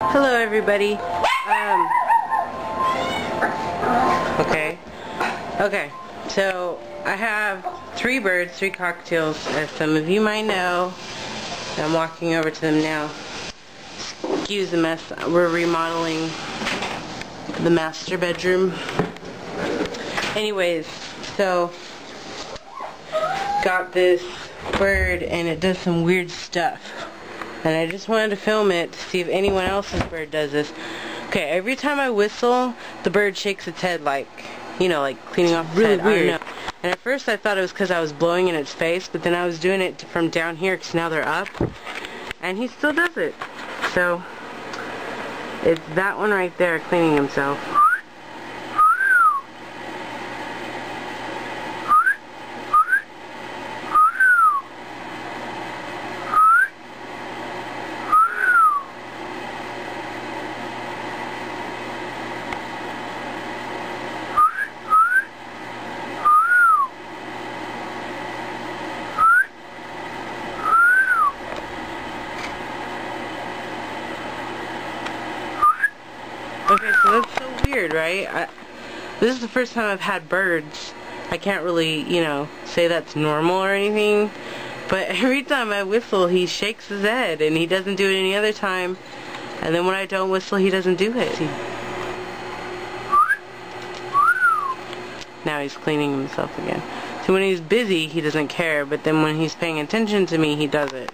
Hello everybody. Okay, so I have 3 birds, 3 cockatiels, as some of you might know. I'm walking over to them now. Excuse the mess, we're remodeling the master bedroom. Anyways, so got this bird and it does some weird stuff. And I just wanted to film it to see if anyone else's bird does this. Okay, every time I whistle, the bird shakes its head like, you know, like cleaning off its head. Weird. I don't know. And at first I thought it was because I was blowing in its face, but then I was doing it from down here because now they're up. And he still does it. So, it's that one right there cleaning himself. Okay, so that's so weird, right? This is the first time I've had birds. I can't really, you know, say that's normal or anything. But every time I whistle, he shakes his head, and he doesn't do it any other time. And then when I don't whistle, he doesn't do it. Now he's cleaning himself again. So when he's busy, he doesn't care, but then when he's paying attention to me, he does it.